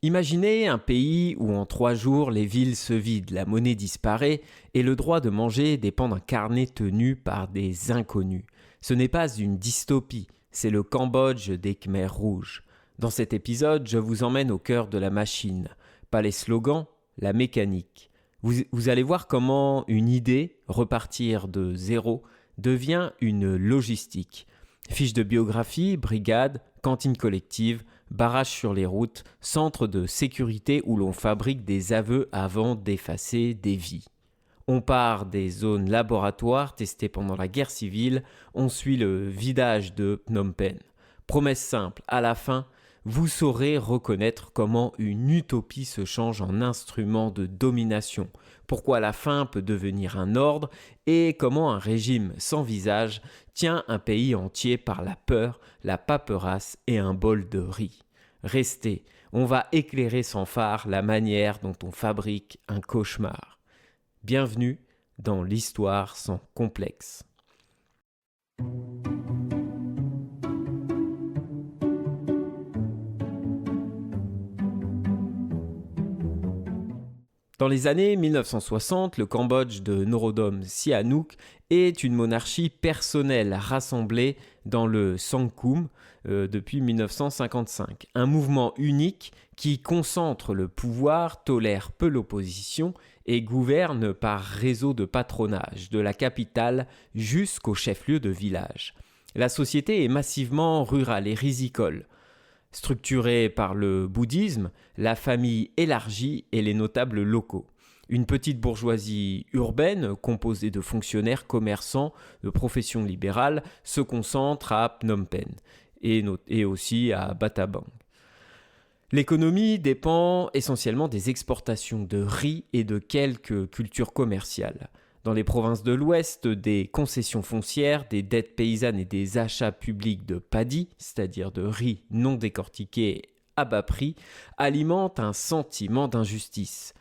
Imaginez un pays où en 3 jours les villes se vident, la monnaie disparaît et le droit de manger dépend d'un carnet tenu par des inconnus. Ce n'est pas une dystopie, c'est le Cambodge des Khmers rouges. Dans cet épisode, je vous emmène au cœur de la machine. Pas les slogans, la mécanique. Vous allez voir comment une idée, repartir de zéro, devient une logistique. Fiches de biographie, brigade, cantine collective, barrage sur les routes, centre de sécurité où l'on fabrique des aveux avant d'effacer des vies. On part des zones laboratoires testées pendant la guerre civile, on suit le vidage de Phnom Penh. Promesse simple, à la fin, vous saurez reconnaître comment une utopie se change en instrument de domination, pourquoi la faim peut devenir un ordre et comment un régime sans visage tient un pays entier par la peur, la paperasse et un bol de riz. Restez, on va éclairer sans phare la manière dont on fabrique un cauchemar. Bienvenue dans l'histoire sans complexe. Dans les années 1960, le Cambodge de Norodom Sihanouk est une monarchie personnelle rassemblée dans le Sangkum depuis 1955. Un mouvement unique qui concentre le pouvoir, tolère peu l'opposition et gouverne par réseau de patronage, de la capitale jusqu'au chef-lieu de village. La société est massivement rurale et risicole. Structurée par le bouddhisme, la famille élargie et les notables locaux. Une petite bourgeoisie urbaine, composée de fonctionnaires, commerçants, de professions libérales, se concentre à Phnom Penh et aussi à Battambang. L'économie dépend essentiellement des exportations de riz et de quelques cultures commerciales. Dans les provinces de l'Ouest, des concessions foncières, des dettes paysannes et des achats publics de paddy, c'est-à-dire de riz non décortiqué à bas prix, alimentent un sentiment d'injustice.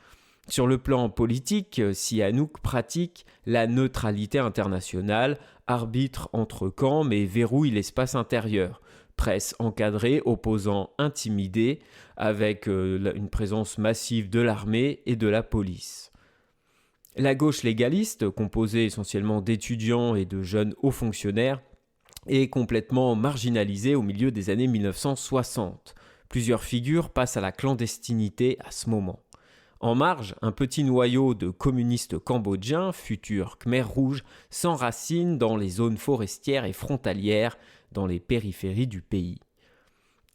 Sur le plan politique, Sihanouk pratique la neutralité internationale, arbitre entre camps mais verrouille l'espace intérieur. Presse encadrée, opposants intimidés, avec une présence massive de l'armée et de la police. La gauche légaliste, composée essentiellement d'étudiants et de jeunes hauts fonctionnaires, est complètement marginalisée au milieu des années 1960. Plusieurs figures passent à la clandestinité à ce moment. En marge, un petit noyau de communistes cambodgiens, futurs Khmers rouges, s'enracine dans les zones forestières et frontalières, dans les périphéries du pays.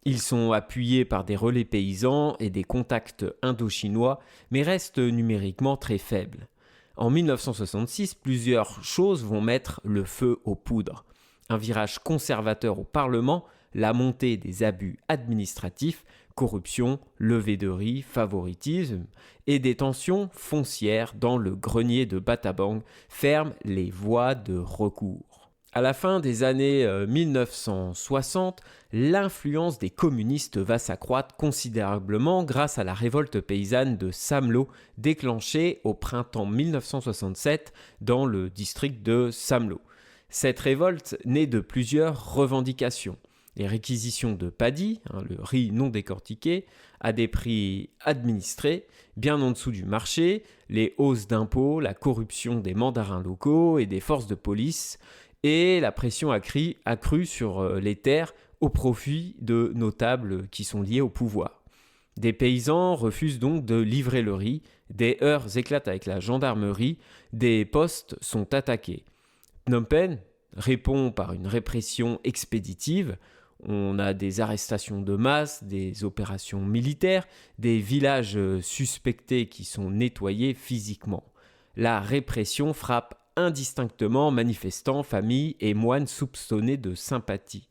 Ils sont appuyés par des relais paysans et des contacts indo-chinois, mais restent numériquement très faibles. En 1966, plusieurs choses vont mettre le feu aux poudres. Un virage conservateur au Parlement, la montée des abus administratifs, corruption, levée de riz, favoritisme et des tensions foncières dans le grenier de Battambang ferment les voies de recours. À la fin des années 1960, l'influence des communistes va s'accroître considérablement grâce à la révolte paysanne de Samlo déclenchée au printemps 1967 dans le district de Samlo. Cette révolte naît de plusieurs revendications. Les réquisitions de paddy, le riz non décortiqué, à des prix administrés, bien en dessous du marché, les hausses d'impôts, la corruption des mandarins locaux et des forces de police, et la pression accrue sur les terres au profit de notables qui sont liés au pouvoir. Des paysans refusent donc de livrer le riz, des heurts éclatent avec la gendarmerie, des postes sont attaqués. Phnom Penh répond par une répression expéditive. On a des arrestations de masse, des opérations militaires, des villages suspectés qui sont nettoyés physiquement. La répression frappe indistinctement manifestants, familles et moines soupçonnés de sympathie.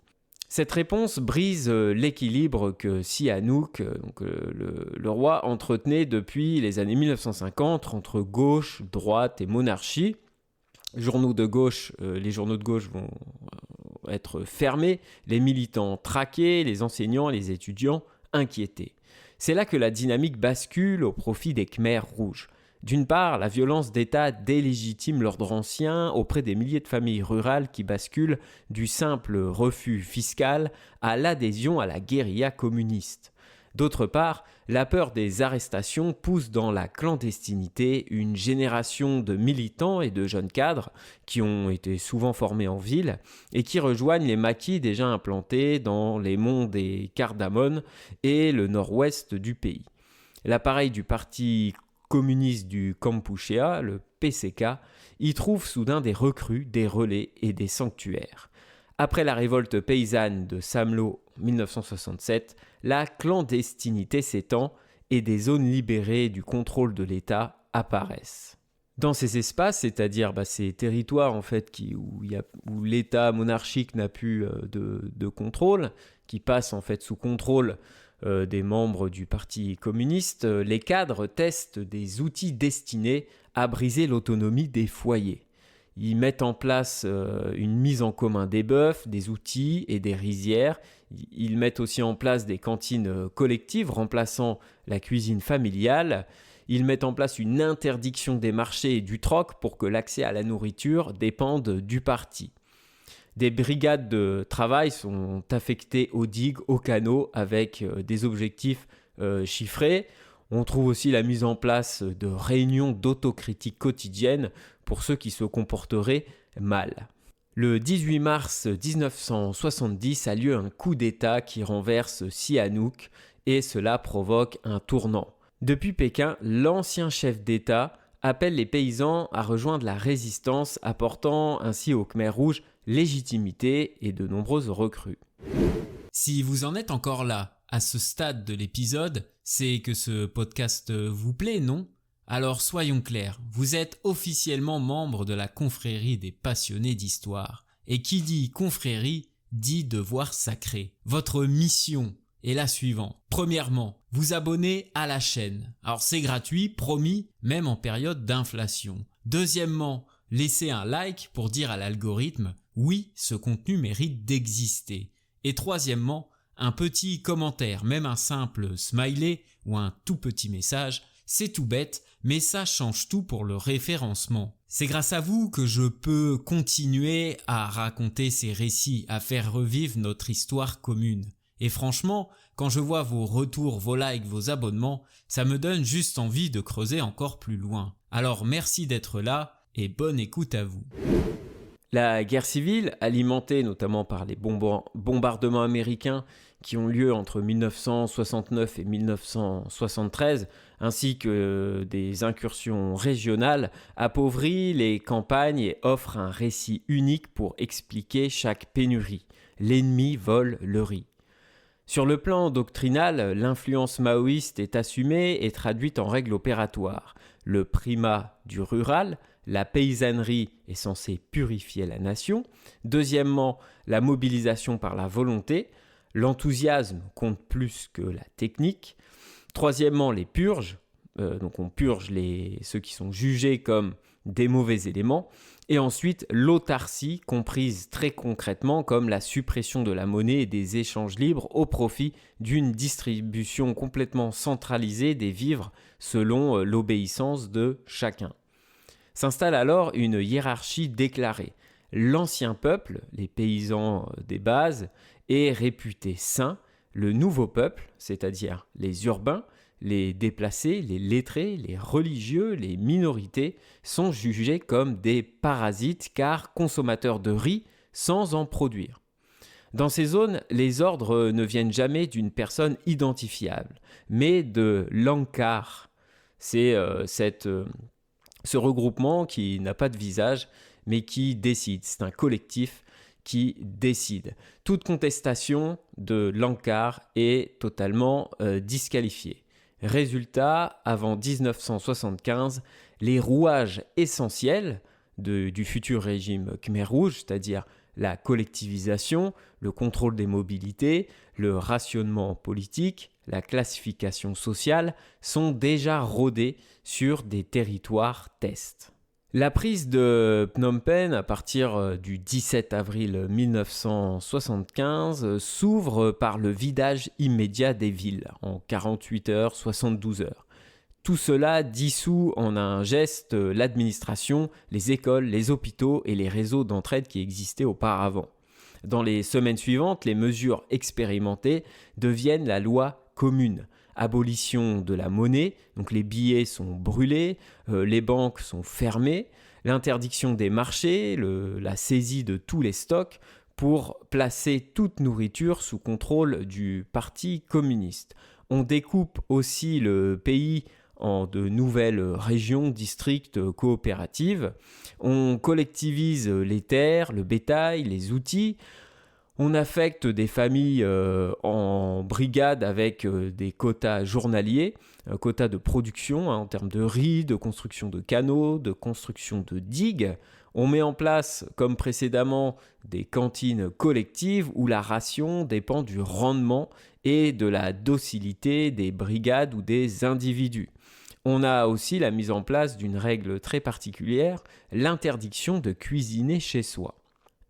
Cette réponse brise l'équilibre que Sihanouk, le roi, entretenait depuis les années 1950 entre gauche, droite et monarchie. Les journaux de gauche vont être fermés, les militants traqués, les enseignants et les étudiants inquiétés. C'est là que la dynamique bascule au profit des Khmers rouges. D'une part, la violence d'État délégitime l'ordre ancien auprès des milliers de familles rurales qui basculent du simple refus fiscal à l'adhésion à la guérilla communiste. D'autre part, la peur des arrestations pousse dans la clandestinité une génération de militants et de jeunes cadres qui ont été souvent formés en ville et qui rejoignent les maquis déjà implantés dans les monts des Cardamones et le nord-ouest du pays. L'appareil du parti communiste du Kampuchéa, le PCK, y trouve soudain des recrues, des relais et des sanctuaires. Après la révolte paysanne de Samlo en 1967, la clandestinité s'étend et des zones libérées du contrôle de l'État apparaissent. Dans ces espaces, c'est-à-dire ces territoires en fait, où l'État monarchique n'a plus de contrôle, qui passent en fait sous contrôle des membres du Parti communiste, les cadres testent des outils destinés à briser l'autonomie des foyers. Ils mettent en place une mise en commun des bœufs, des outils et des rizières. Ils mettent aussi en place des cantines collectives remplaçant la cuisine familiale. Ils mettent en place une interdiction des marchés et du troc pour que l'accès à la nourriture dépende du parti. Des brigades de travail sont affectées aux digues, aux canaux avec des objectifs chiffrés. On trouve aussi la mise en place de réunions d'autocritique quotidiennes pour ceux qui se comporteraient mal. Le 18 mars 1970 a lieu un coup d'État qui renverse Sihanouk et cela provoque un tournant. Depuis Pékin, l'ancien chef d'État appelle les paysans à rejoindre la résistance, apportant ainsi au Khmer Rouge légitimité et de nombreuses recrues. Si vous en êtes encore là, à ce stade de l'épisode, c'est que ce podcast vous plaît, non ? Alors soyons clairs, vous êtes officiellement membre de la confrérie des passionnés d'histoire. Et qui dit confrérie, dit devoir sacré. Votre mission est la suivante. Premièrement, vous abonner à la chaîne. Alors c'est gratuit, promis, même en période d'inflation. Deuxièmement, laissez un like pour dire à l'algorithme « Oui, ce contenu mérite d'exister ». Et troisièmement, un petit commentaire, même un simple smiley ou un tout petit message, c'est tout bête, mais ça change tout pour le référencement. C'est grâce à vous que je peux continuer à raconter ces récits, à faire revivre notre histoire commune. Et franchement, quand je vois vos retours, vos likes, vos abonnements, ça me donne juste envie de creuser encore plus loin. Alors merci d'être là et bonne écoute à vous. La guerre civile, alimentée notamment par les bombardements américains qui ont lieu entre 1969 et 1973, ainsi que des incursions régionales, appauvrit les campagnes et offre un récit unique pour expliquer chaque pénurie. L'ennemi vole le riz. Sur le plan doctrinal, l'influence maoïste est assumée et traduite en règles opératoires. Le primat du rural, la paysannerie est censée purifier la nation. Deuxièmement, la mobilisation par la volonté. L'enthousiasme compte plus que la technique. Troisièmement, les purges. Donc on purge ceux qui sont jugés comme des mauvais éléments. Et ensuite, l'autarcie, comprise très concrètement comme la suppression de la monnaie et des échanges libres au profit d'une distribution complètement centralisée des vivres selon l'obéissance de chacun. S'installe alors une hiérarchie déclarée. L'ancien peuple, les paysans des bases, est réputé saint. Le nouveau peuple, c'est-à-dire les urbains, les déplacés, les lettrés, les religieux, les minorités, sont jugés comme des parasites car consommateurs de riz sans en produire. Dans ces zones, les ordres ne viennent jamais d'une personne identifiable, mais de l'Ankar. C'est ce regroupement qui n'a pas de visage, mais qui décide. C'est un collectif qui décide. Toute contestation de l'Ankar est totalement disqualifiée. Résultat, avant 1975, les rouages essentiels du futur régime Khmer Rouge, c'est-à-dire la collectivisation, le contrôle des mobilités, le rationnement politique, la classification sociale, sont déjà rodés sur des territoires tests. La prise de Phnom Penh à partir du 17 avril 1975 s'ouvre par le vidage immédiat des villes en 48 heures, 72 heures. Tout cela dissout en un geste l'administration, les écoles, les hôpitaux et les réseaux d'entraide qui existaient auparavant. Dans les semaines suivantes, les mesures expérimentées deviennent la loi communes. Abolition de la monnaie, donc les billets sont brûlés, les banques sont fermées, l'interdiction des marchés, la saisie de tous les stocks pour placer toute nourriture sous contrôle du Parti communiste. On découpe aussi le pays en de nouvelles régions, districts, coopératives. On collectivise les terres, le bétail, les outils. On affecte des familles en brigades avec des quotas journaliers, quotas de production en termes de riz, de construction de canaux, de construction de digues. On met en place, comme précédemment, des cantines collectives où la ration dépend du rendement et de la docilité des brigades ou des individus. On a aussi la mise en place d'une règle très particulière, l'interdiction de cuisiner chez soi.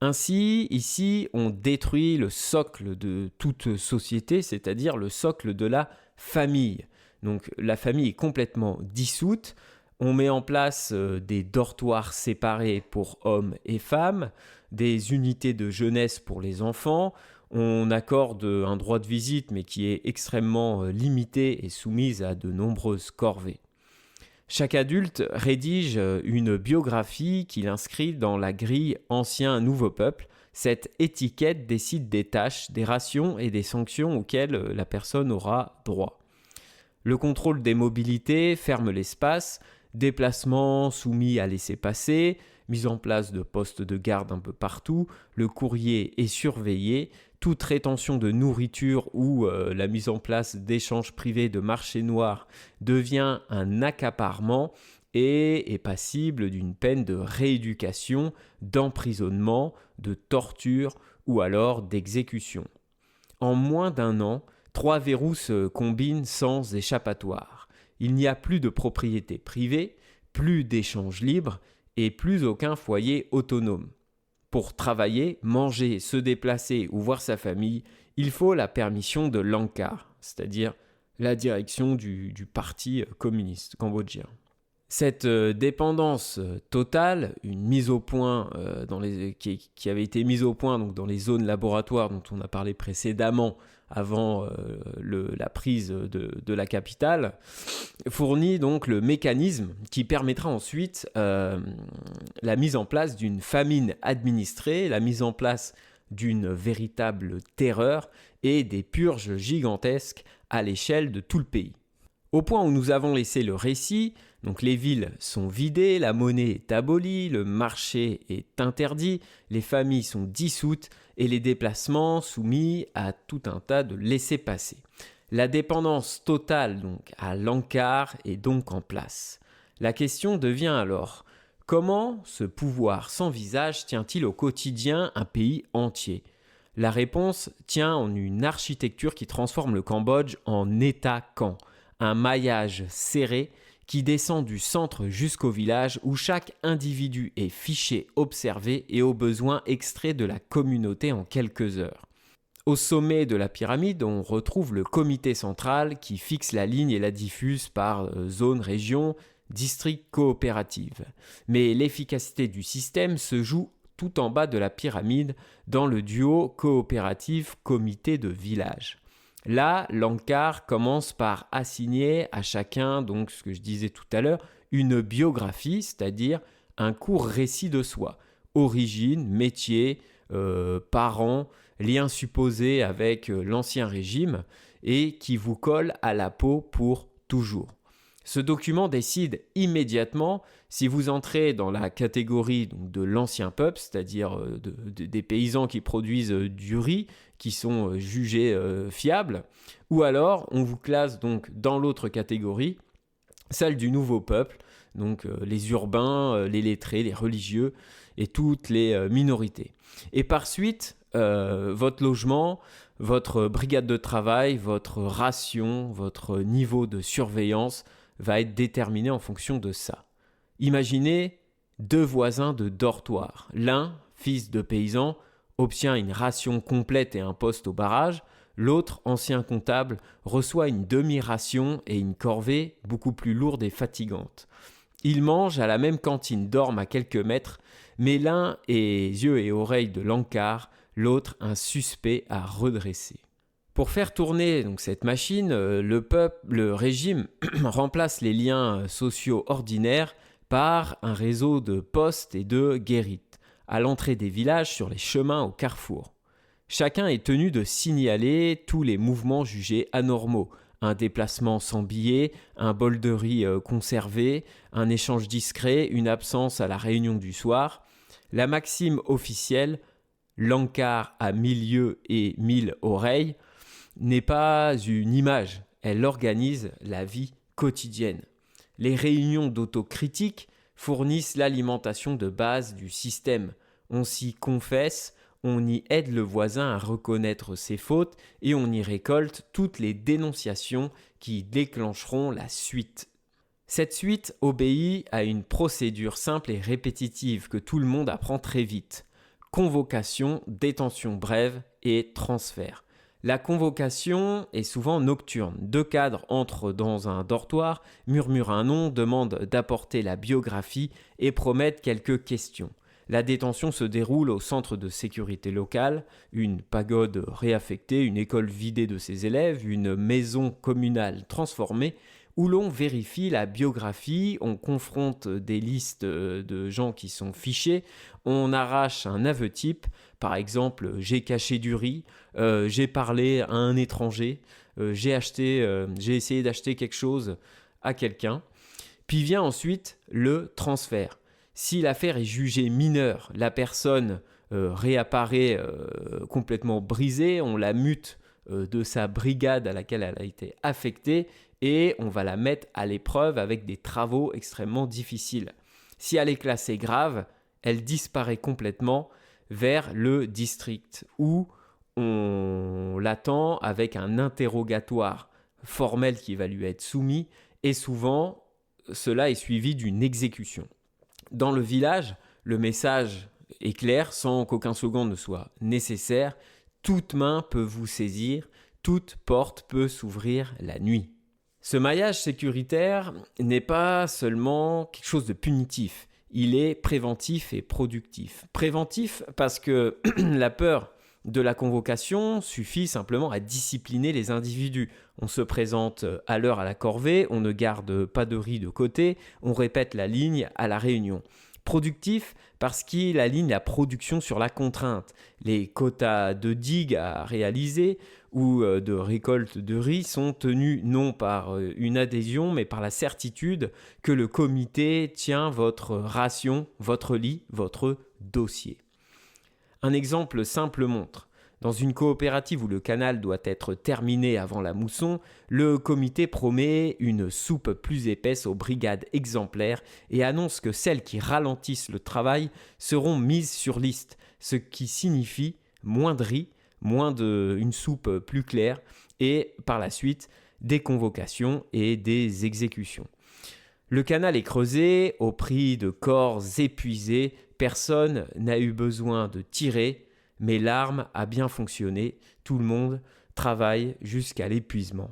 Ainsi, ici, on détruit le socle de toute société, c'est-à-dire le socle de la famille. Donc la famille est complètement dissoute. On met en place des dortoirs séparés pour hommes et femmes, des unités de jeunesse pour les enfants. On accorde un droit de visite, mais qui est extrêmement limité et soumis à de nombreuses corvées. Chaque adulte rédige une biographie qu'il inscrit dans la grille Ancien Nouveau Peuple. Cette étiquette décide des tâches, des rations et des sanctions auxquelles la personne aura droit. Le contrôle des mobilités ferme l'espace, déplacements soumis à laissez-passer, mise en place de postes de garde un peu partout, le courrier est surveillé, toute rétention de nourriture ou la mise en place d'échanges privés de marchés noirs devient un accaparement et est passible d'une peine de rééducation, d'emprisonnement, de torture ou alors d'exécution. En moins d'1 an, 3 verrous se combinent sans échappatoire. Il n'y a plus de propriété privée, plus d'échanges libres et plus aucun foyer autonome. Pour travailler, manger, se déplacer ou voir sa famille, il faut la permission de l'ANCAR, c'est-à-dire la direction du parti communiste cambodgien. Cette dépendance totale, une mise au point qui avait été mise au point donc dans les zones laboratoires dont on a parlé précédemment avant la prise de la capitale, fournit donc le mécanisme qui permettra ensuite la mise en place d'une famine administrée, la mise en place d'une véritable terreur et des purges gigantesques à l'échelle de tout le pays. Au point où nous avons laissé le récit, donc les villes sont vidées, la monnaie est abolie, le marché est interdit, les familles sont dissoutes et les déplacements soumis à tout un tas de laissez-passer. La dépendance totale donc à l'ANCAR est donc en place. La question devient alors, comment ce pouvoir sans visage tient-il au quotidien un pays entier ? La réponse tient en une architecture qui transforme le Cambodge en État-camp, un maillage serré qui descend du centre jusqu'au village où chaque individu est fiché, observé et au besoin extrait de la communauté en quelques heures. Au sommet de la pyramide, on retrouve le comité central qui fixe la ligne et la diffuse par zone, région, district, coopérative. Mais l'efficacité du système se joue tout en bas de la pyramide dans le duo coopérative-comité de village. Là, l'ANCAR commence par assigner à chacun, donc ce que je disais tout à l'heure, une biographie, c'est-à-dire un court récit de soi. Origine, métier, parents, liens supposés avec l'ancien régime et qui vous colle à la peau pour toujours. Ce document décide immédiatement si vous entrez dans la catégorie donc, de l'ancien peuple, c'est-à-dire des paysans qui produisent du riz, qui sont jugés fiables, ou alors on vous classe donc dans l'autre catégorie, celle du nouveau peuple, donc les urbains, les lettrés, les religieux et toutes les minorités. Et par suite, votre logement, votre brigade de travail, votre ration, votre niveau de surveillance va être déterminé en fonction de ça. Imaginez 2 voisins de dortoir. L'un, fils de paysan, obtient une ration complète et un poste au barrage. L'autre, ancien comptable, reçoit une demi-ration et une corvée beaucoup plus lourde et fatigante. Ils mangent à la même cantine, dorment à quelques mètres, mais l'un est yeux et oreilles de l'ANCAR, l'autre un suspect à redresser. Pour faire tourner donc, cette machine, le régime remplace les liens sociaux ordinaires par un réseau de postes et de guérites, à l'entrée des villages, sur les chemins, au carrefour. Chacun est tenu de signaler tous les mouvements jugés anormaux. Un déplacement sans billet, un bol de riz conservé, un échange discret, une absence à la réunion du soir. La maxime officielle, l'encart à 1000 yeux et 1000 oreilles, n'est pas une image, elle organise la vie quotidienne. Les réunions d'autocritique fournissent l'alimentation de base du système. On s'y confesse, on y aide le voisin à reconnaître ses fautes et on y récolte toutes les dénonciations qui déclencheront la suite. Cette suite obéit à une procédure simple et répétitive que tout le monde apprend très vite. Convocation, détention brève et transfert. La convocation est souvent nocturne. 2 cadres entrent dans un dortoir, murmurent un nom, demandent d'apporter la biographie et promettent quelques questions. La détention se déroule au centre de sécurité locale, une pagode réaffectée, une école vidée de ses élèves, une maison communale transformée, où l'on vérifie la biographie, on confronte des listes de gens qui sont fichés, on arrache un aveu type, par exemple « j'ai caché du riz »,« j'ai parlé à un étranger »,« j'ai essayé d'acheter quelque chose à quelqu'un ». Puis vient ensuite le transfert. Si l'affaire est jugée mineure, la personne réapparaît complètement brisée, on la mute de sa brigade à laquelle elle a été affectée et on va la mettre à l'épreuve avec des travaux extrêmement difficiles. Si elle est classée grave, elle disparaît complètement vers le district où on l'attend avec un interrogatoire formel qui va lui être soumis et souvent cela est suivi d'une exécution. Dans le village, le message est clair sans qu'aucun second ne soit nécessaire. Toute main peut vous saisir, toute porte peut s'ouvrir la nuit. Ce maillage sécuritaire n'est pas seulement quelque chose de punitif, il est préventif et productif. Préventif parce que la peur de la convocation suffit simplement à discipliner les individus. On se présente à l'heure à la corvée, on ne garde pas de riz de côté, on répète la ligne à la réunion. Productif parce qu'il aligne la production sur la contrainte. Les quotas de digues à réaliser ou de récolte de riz sont tenus non par une adhésion mais par la certitude que le comité tient votre ration, votre lit, votre dossier. Un exemple simple montre. Dans une coopérative où le canal doit être terminé avant la mousson, le comité promet une soupe plus épaisse aux brigades exemplaires et annonce que celles qui ralentissent le travail seront mises sur liste, ce qui signifie moins de riz, une soupe plus claire et par la suite des convocations et des exécutions. Le canal est creusé au prix de corps épuisés, personne n'a eu besoin de tirer, mais l'arme a bien fonctionné, tout le monde travaille jusqu'à l'épuisement.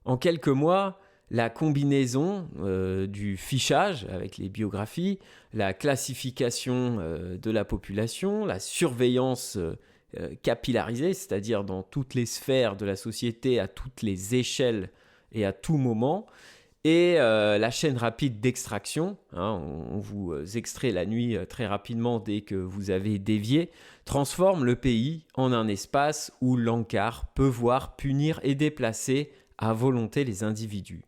En quelques mois, la combinaison du fichage avec les biographies, la classification de la population, la surveillance capillarisée, c'est-à-dire dans toutes les sphères de la société, à toutes les échelles et à tout moment, et la chaîne rapide d'extraction, on vous extrait la nuit très rapidement dès que vous avez dévié, transforme le pays en un espace où l'encart peut voir, punir et déplacer à volonté les individus.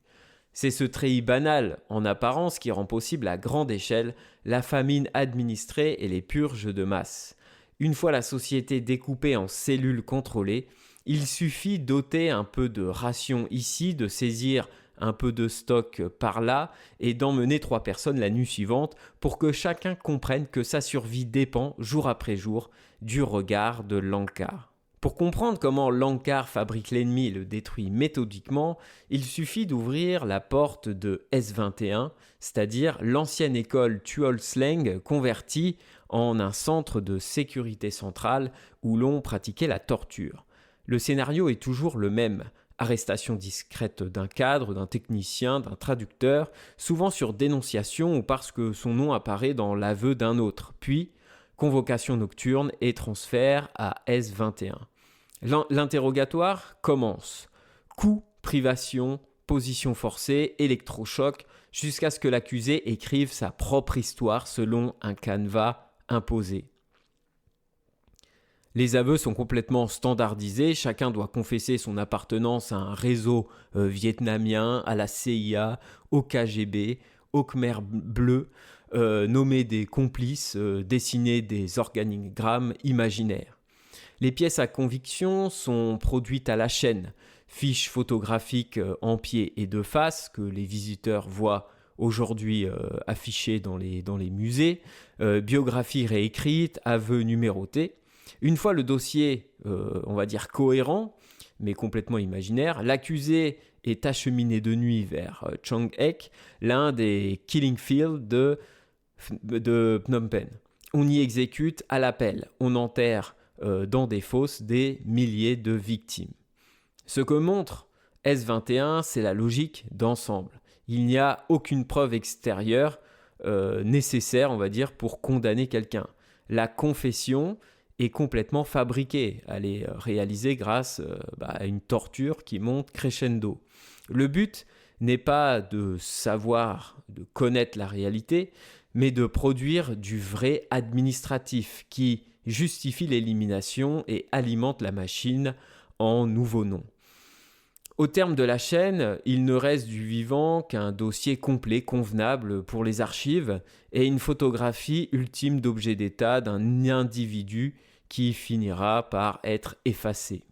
C'est ce treillis banal en apparence qui rend possible à grande échelle la famine administrée et les purges de masse. Une fois la société découpée en cellules contrôlées, il suffit d'ôter un peu de ration ici, de saisir un peu de stock par là et d'emmener 3 personnes la nuit suivante pour que chacun comprenne que sa survie dépend jour après jour du regard de l'encart. Pour comprendre comment l'encart fabrique l'ennemi et le détruit méthodiquement, il suffit d'ouvrir la porte de S21, c'est-à-dire l'ancienne école Tuol-Sleng convertie en un centre de sécurité centrale où l'on pratiquait la torture. Le scénario est toujours le même. Arrestation discrète d'un cadre, d'un technicien, d'un traducteur, souvent sur dénonciation ou parce que son nom apparaît dans l'aveu d'un autre, puis convocation nocturne et transfert à S21. L'interrogatoire commence. Coup, privation, position forcée, électrochoc, jusqu'à ce que l'accusé écrive sa propre histoire selon un canevas imposé. Les aveux sont complètement standardisés, chacun doit confesser son appartenance à un réseau vietnamien, à la CIA, au KGB, au Khmer bleu, nommer des complices, dessiner des organigrammes imaginaires. Les pièces à conviction sont produites à la chaîne, fiches photographiques en pied et de face que les visiteurs voient aujourd'hui affichées dans les musées, biographies réécrites, aveux numérotés. Une fois le dossier, on va dire cohérent, mais complètement imaginaire, l'accusé est acheminé de nuit vers Chong Ek, l'un des killing fields de Phnom Penh. On y exécute à l'appel, on enterre dans des fosses des milliers de victimes. Ce que montre S21, c'est la logique d'ensemble. Il n'y a aucune preuve extérieure nécessaire, on va dire, pour condamner quelqu'un. La confession est complètement fabriquée. Elle est réalisée grâce à une torture qui monte crescendo. Le but n'est pas de savoir, de connaître la réalité, mais de produire du vrai administratif qui justifie l'élimination et alimente la machine en nouveaux noms. Au terme de la chaîne, il ne reste du vivant qu'un dossier complet, convenable pour les archives et une photographie ultime d'objet d'État d'un individu qui finira par être effacé.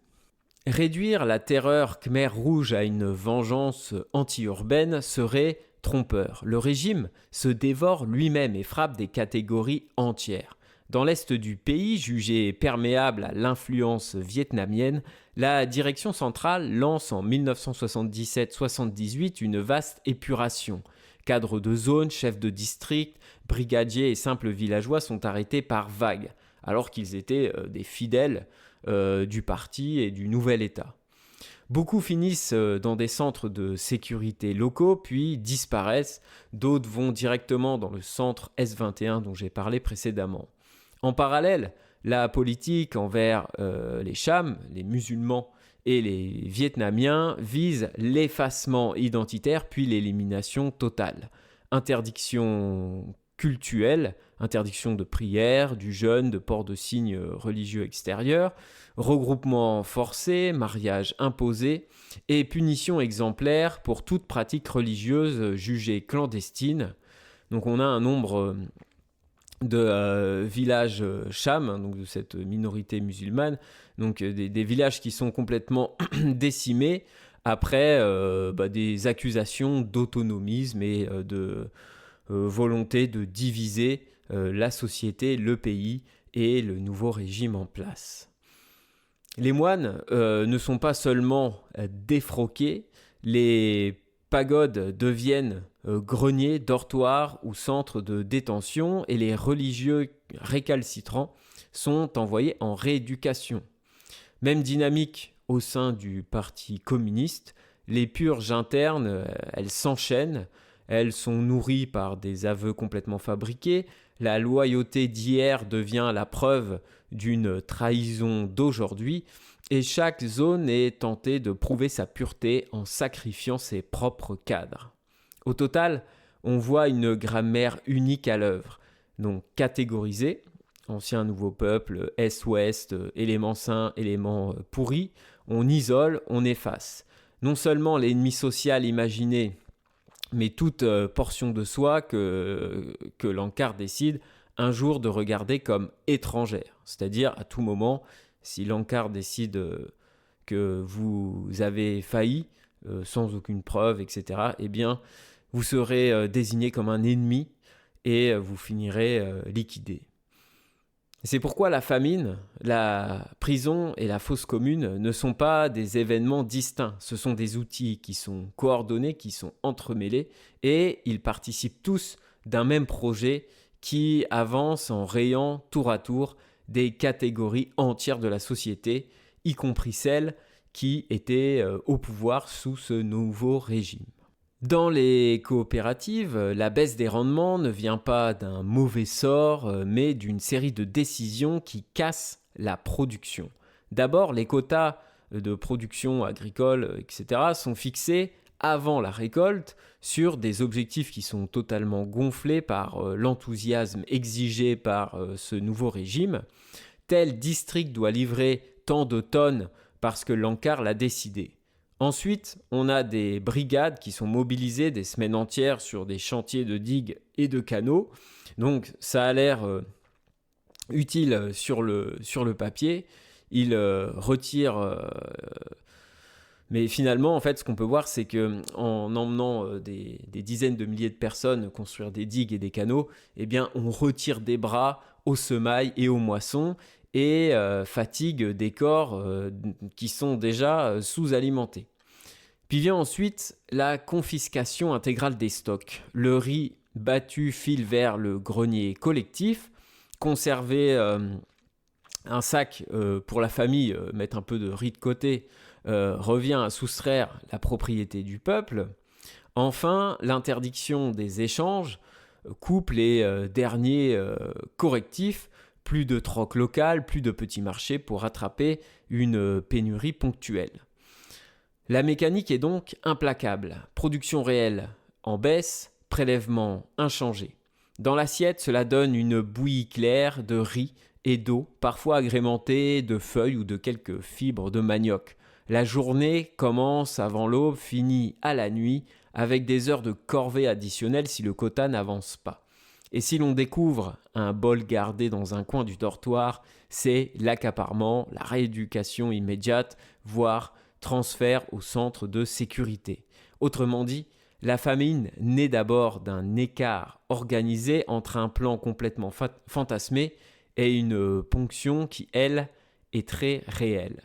Réduire la terreur Khmer rouge à une vengeance anti-urbaine serait trompeur. Le régime se dévore lui-même et frappe des catégories entières. Dans l'est du pays, jugé perméable à l'influence vietnamienne, la direction centrale lance en 1977-78 une vaste épuration. Cadres de zone, chefs de district, brigadiers et simples villageois sont arrêtés par vagues, alors qu'ils étaient des fidèles du parti et du nouvel État. Beaucoup finissent dans des centres de sécurité locaux, puis disparaissent. D'autres vont directement dans le centre S21 dont j'ai parlé précédemment. En parallèle, la politique envers les Chams, les musulmans et les Vietnamiens vise l'effacement identitaire puis l'élimination totale. Interdiction cultuelle, interdiction de prière, du jeûne, de port de signes religieux extérieurs, regroupement forcé, mariage imposé et punition exemplaire pour toute pratique religieuse jugée clandestine. Donc on a un nombre de villages Cham, donc de cette minorité musulmane, donc des villages qui sont complètement décimés après des accusations d'autonomisme et de volonté de diviser la société, le pays et le nouveau régime en place. Les moines ne sont pas seulement défroqués, les pagodes deviennent greniers, dortoirs ou centres de détention et les religieux récalcitrants sont envoyés en rééducation. Même dynamique au sein du Parti communiste, les purges internes, elles s'enchaînent, elles sont nourries par des aveux complètement fabriqués, la loyauté d'hier devient la preuve d'une trahison d'aujourd'hui et chaque zone est tentée de prouver sa pureté en sacrifiant ses propres cadres. Au total, on voit une grammaire unique à l'œuvre, donc catégorisée, ancien nouveau peuple, est-ouest, éléments sains, éléments pourris, on isole, on efface. Non seulement l'ennemi social imaginé, mais toute portion de soi que l'encart décide un jour de regarder comme étrangère. C'est-à-dire, à tout moment, si l'encart décide que vous avez failli, sans aucune preuve, etc., eh bien, vous serez désigné comme un ennemi et vous finirez liquidé. C'est pourquoi la famine, la prison et la fosse commune ne sont pas des événements distincts. Ce sont des outils qui sont coordonnés, qui sont entremêlés et ils participent tous d'un même projet qui avance en rayant tour à tour des catégories entières de la société, y compris celles qui étaient au pouvoir sous ce nouveau régime. Dans les coopératives, la baisse des rendements ne vient pas d'un mauvais sort, mais d'une série de décisions qui cassent la production. D'abord, les quotas de production agricole, etc., sont fixés avant la récolte sur des objectifs qui sont totalement gonflés par l'enthousiasme exigé par ce nouveau régime. Tel district doit livrer tant de tonnes parce que l'ANCAR l'a décidé. Ensuite, on a des brigades qui sont mobilisées des semaines entières sur des chantiers de digues et de canaux. Donc ça a l'air utile sur le papier. Il retire... mais finalement, en fait, ce qu'on peut voir, c'est qu'en emmenant des dizaines de milliers de personnes construire des digues et des canaux, eh bien, on retire des bras aux semailles et aux moissons et fatigue des corps qui sont déjà sous-alimentés. Puis vient ensuite la confiscation intégrale des stocks. Le riz battu file vers le grenier collectif. Conserver un sac pour la famille, mettre un peu de riz de côté, revient à soustraire la propriété du peuple. Enfin, l'interdiction des échanges coupe les derniers correctifs. Plus de troc local, plus de petits marchés pour rattraper une pénurie ponctuelle. La mécanique est donc implacable. Production réelle en baisse, prélèvement inchangé. Dans l'assiette, cela donne une bouillie claire de riz et d'eau, parfois agrémentée de feuilles ou de quelques fibres de manioc. La journée commence avant l'aube, finit à la nuit, avec des heures de corvée additionnelles si le quota n'avance pas. Et si l'on découvre un bol gardé dans un coin du dortoir, c'est l'accaparement, la rééducation immédiate, voire transfert au centre de sécurité. Autrement dit, la famine naît d'abord d'un écart organisé entre un plan complètement fantasmé et une ponction qui, elle, est très réelle.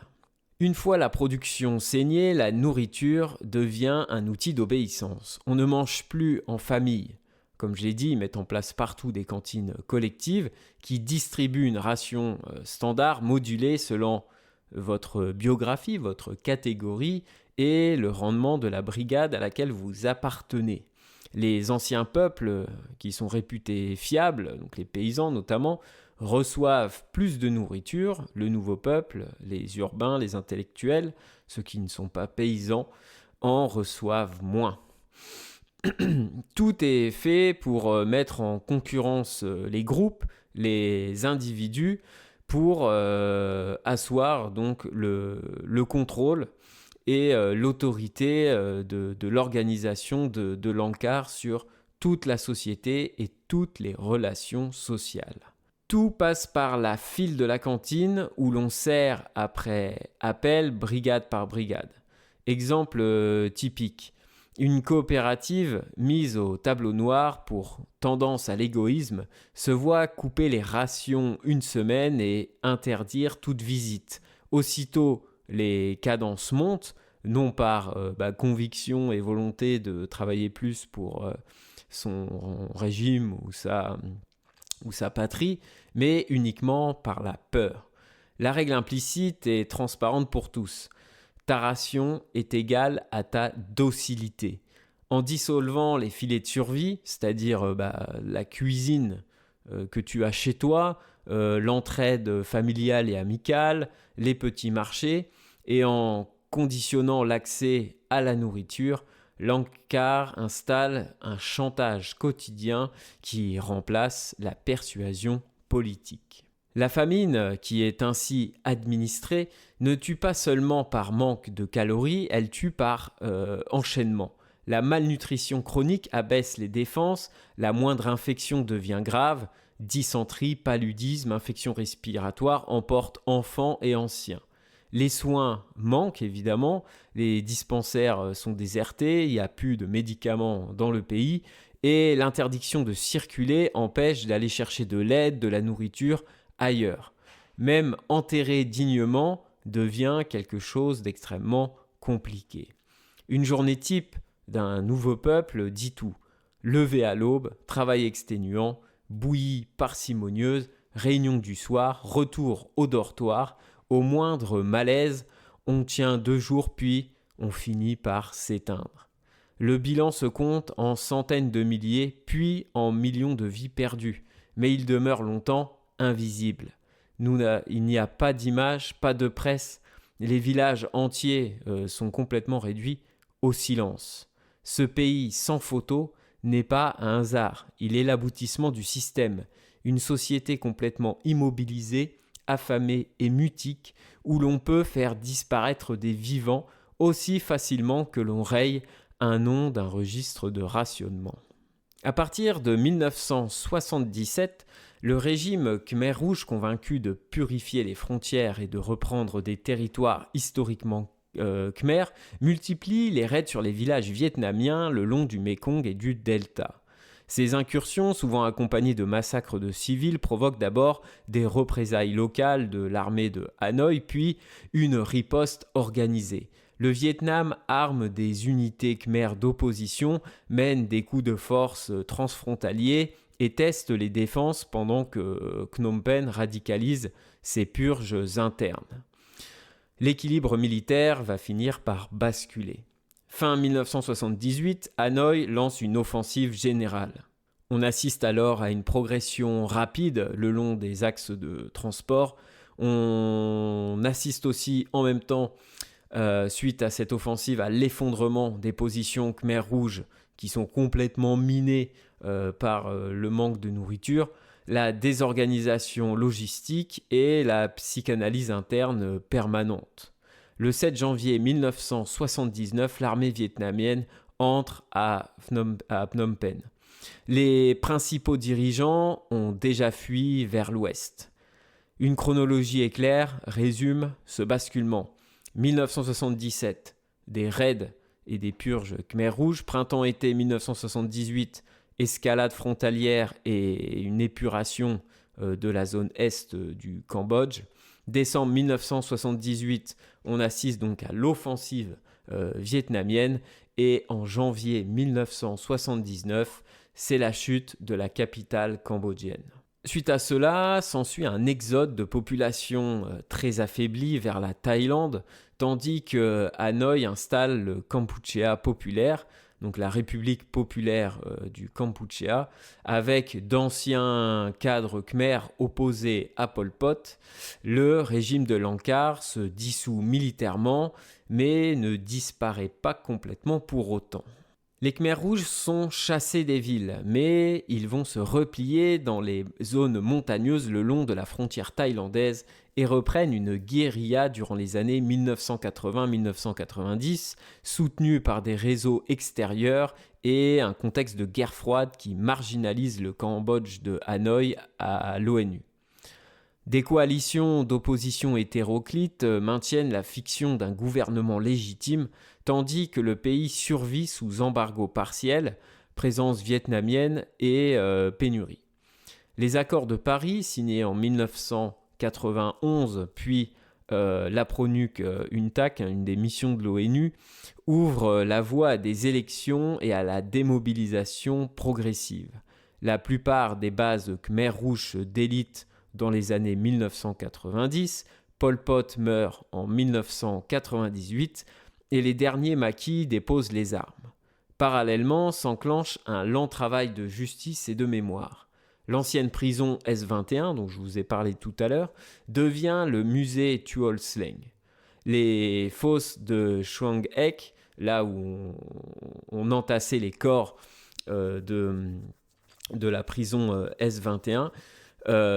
Une fois la production saignée, la nourriture devient un outil d'obéissance. On ne mange plus en famille. Comme je l'ai dit, ils mettent en place partout des cantines collectives qui distribuent une ration standard modulée selon votre biographie, votre catégorie et le rendement de la brigade à laquelle vous appartenez. Les anciens peuples qui sont réputés fiables, donc les paysans notamment, reçoivent plus de nourriture. Le nouveau peuple, les urbains, les intellectuels, ceux qui ne sont pas paysans, en reçoivent moins. Tout est fait pour mettre en concurrence les groupes, les individus, pour asseoir donc le contrôle et l'autorité de l'organisation de l'ANCAR sur toute la société et toutes les relations sociales. Tout passe par la file de la cantine où l'on sert après appel brigade par brigade. Exemple typique. Une coopérative mise au tableau noir pour tendance à l'égoïsme se voit couper les rations une semaine et interdire toute visite. Aussitôt, les cadences montent, non par conviction et volonté de travailler plus pour son régime ou sa patrie, mais uniquement par la peur. La règle implicite est transparente pour tous. Ta ration est égale à ta docilité. En dissolvant les filets de survie, c'est-à-dire la cuisine que tu as chez toi, l'entraide familiale et amicale, les petits marchés, et en conditionnant l'accès à la nourriture, l'ANCAR installe un chantage quotidien qui remplace la persuasion politique. La famine, qui est ainsi administrée, ne tue pas seulement par manque de calories, elle tue par enchaînement. La malnutrition chronique abaisse les défenses, la moindre infection devient grave, dysenterie, paludisme, infection respiratoire emportent enfants et anciens. Les soins manquent évidemment, les dispensaires sont désertés, il n'y a plus de médicaments dans le pays et l'interdiction de circuler empêche d'aller chercher de l'aide, de la nourriture ailleurs. Même enterrer dignement devient quelque chose d'extrêmement compliqué. Une journée type d'un nouveau peuple dit tout. Lever à l'aube, travail exténuant, bouillie parcimonieuse, réunion du soir, retour au dortoir. Au moindre malaise, on tient 2 jours puis on finit par s'éteindre. Le bilan se compte en centaines de milliers puis en millions de vies perdues, mais il demeure longtemps invisible. Il n'y a pas d'image, pas de presse. Les villages entiers sont complètement réduits au silence. Ce pays sans photo n'est pas un hasard, il est l'aboutissement du système, une société complètement immobilisée, affamée et mutique, où l'on peut faire disparaître des vivants aussi facilement que l'on raye un nom d'un registre de rationnement. À partir de 1977, le régime Khmer Rouge, convaincu de purifier les frontières et de reprendre des territoires historiquement Khmer, multiplie les raids sur les villages vietnamiens le long du Mékong et du Delta. Ces incursions, souvent accompagnées de massacres de civils, provoquent d'abord des représailles locales de l'armée de Hanoï, puis une riposte organisée. Le Vietnam arme des unités khmer d'opposition, mène des coups de force transfrontaliers et teste les défenses pendant que Phnom Penh radicalise ses purges internes. L'équilibre militaire va finir par basculer. Fin 1978, Hanoï lance une offensive générale. On assiste alors à une progression rapide le long des axes de transport. On assiste aussi en même temps, suite à cette offensive, à l'effondrement des positions Khmer Rouges qui sont complètement minées par le manque de nourriture, la désorganisation logistique et la psychanalyse interne permanente. Le 7 janvier 1979, l'armée vietnamienne entre à Phnom Penh. Les principaux dirigeants ont déjà fui vers l'ouest. Une chronologie éclair résume ce basculement. 1977, des raids et des purges Khmer Rouge. Printemps-été 1978, escalade frontalière et une épuration de la zone est du Cambodge. Décembre 1978, on assiste donc à l'offensive vietnamienne et en janvier 1979, c'est la chute de la capitale cambodgienne. Suite à cela, s'ensuit un exode de population très affaiblie vers la Thaïlande, tandis que Hanoï installe le Kampuchéa populaire, donc la République populaire du Kampuchéa, avec d'anciens cadres khmer opposés à Pol Pot. Le régime de l'Angkar se dissout militairement, mais ne disparaît pas complètement pour autant. Les Khmers rouges sont chassés des villes, mais ils vont se replier dans les zones montagneuses le long de la frontière thaïlandaise et reprennent une guérilla durant les années 1980-1990, soutenue par des réseaux extérieurs et un contexte de guerre froide qui marginalise le Cambodge de Hanoï à l'ONU. Des coalitions d'opposition hétéroclites maintiennent la fiction d'un gouvernement légitime, tandis que le pays survit sous embargo partiel, présence vietnamienne et pénurie. Les accords de Paris, signés en 1991, puis l'APRONUC UNTAC, une des missions de l'ONU, ouvrent la voie à des élections et à la démobilisation progressive. La plupart des bases Khmer rouges d'élite dans les années 1990, Pol Pot meurt en 1998 et les derniers maquis déposent les armes. Parallèlement s'enclenche un lent travail de justice et de mémoire. L'ancienne prison S21, dont je vous ai parlé tout à l'heure, devient le musée Tuol Sleng. Les fosses de Chuang Ek, là où on entassait les corps de la prison S21,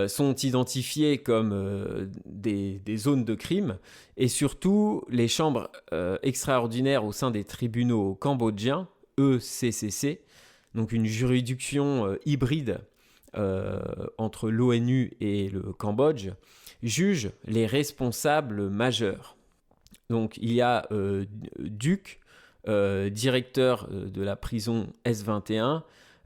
sont identifiés comme des zones de crime et surtout les chambres extraordinaires au sein des tribunaux cambodgiens, ECCC, donc une juridiction hybride entre l'ONU et le Cambodge, jugent les responsables majeurs. Donc il y a Duc, directeur de la prison S21,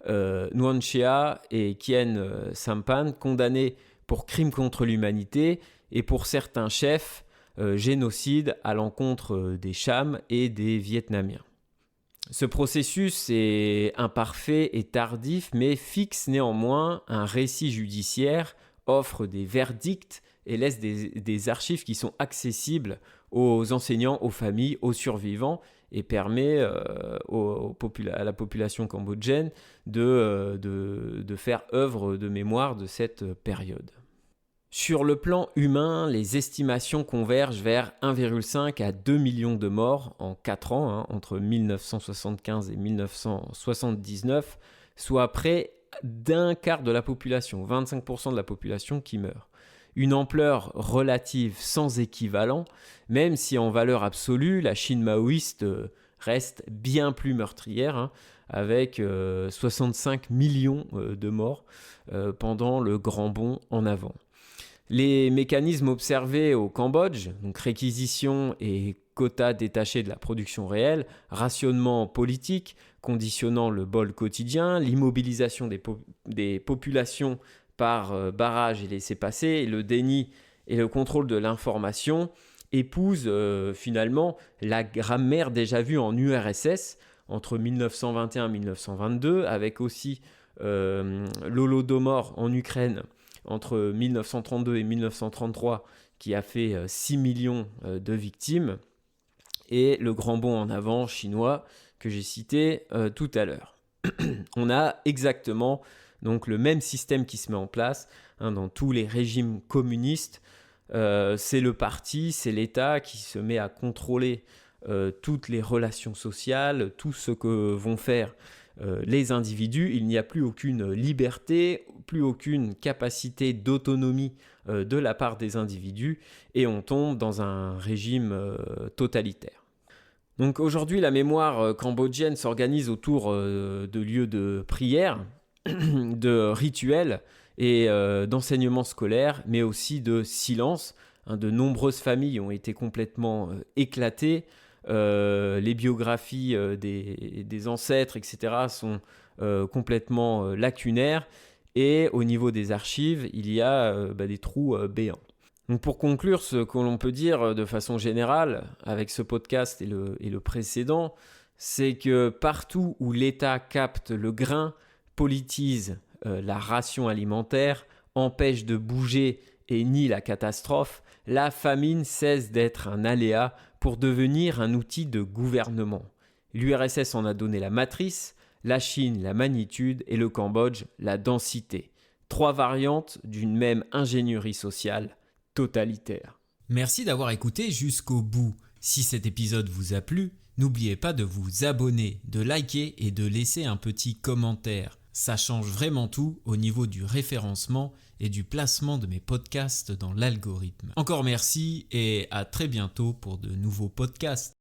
Nguyen Chia et Kien Sampan, condamnés pour crimes contre l'humanité et pour certains chefs, génocide à l'encontre des Cham et des Vietnamiens. Ce processus est imparfait et tardif, mais fixe néanmoins un récit judiciaire, offre des verdicts et laisse des archives qui sont accessibles aux enseignants, aux familles, aux survivants, et permet à la population cambodgienne de faire œuvre de mémoire de cette période. Sur le plan humain, les estimations convergent vers 1,5 à 2 millions de morts en 4 ans, entre 1975 et 1979, soit près d'un quart de la population, 25% de la population qui meurt. Une ampleur relative sans équivalent, même si en valeur absolue, la Chine maoïste reste bien plus meurtrière, avec 65 millions de morts pendant le grand bond en avant. Les mécanismes observés au Cambodge, donc réquisition et quotas détachés de la production réelle, rationnement politique conditionnant le bol quotidien, l'immobilisation des populations par barrage et laissez-passer, et le déni et le contrôle de l'information épousent finalement la grammaire déjà vue en URSS entre 1921 et 1922, avec aussi l'Holodomor en Ukraine entre 1932 et 1933, qui a fait 6 millions de victimes, et le grand bond en avant chinois que j'ai cité tout à l'heure. On a exactement donc, le même système qui se met en place dans tous les régimes communistes. C'est le parti, c'est l'État qui se met à contrôler toutes les relations sociales, tout ce que vont faire les individus. Il n'y a plus aucune liberté, plus aucune capacité d'autonomie de la part des individus, et on tombe dans un régime totalitaire. Donc aujourd'hui, la mémoire cambodgienne s'organise autour de lieux de prière, de rituels et d'enseignement scolaire, mais aussi de silence. De nombreuses familles ont été complètement éclatées. Les biographies des ancêtres, etc., sont complètement lacunaires. Et au niveau des archives, il y a des trous béants. Donc pour conclure, ce que l'on peut dire de façon générale avec ce podcast et le précédent, c'est que partout où l'État capte le grain, politise la ration alimentaire, empêche de bouger et nie la catastrophe, la famine cesse d'être un aléa pour devenir un outil de gouvernement. L'URSS en a donné la matrice, la Chine la magnitude et le Cambodge la densité. 3 variantes d'une même ingénierie sociale totalitaire. Merci d'avoir écouté jusqu'au bout. Si cet épisode vous a plu, n'oubliez pas de vous abonner, de liker et de laisser un petit commentaire. Ça change vraiment tout au niveau du référencement et du placement de mes podcasts dans l'algorithme. Encore merci et à très bientôt pour de nouveaux podcasts.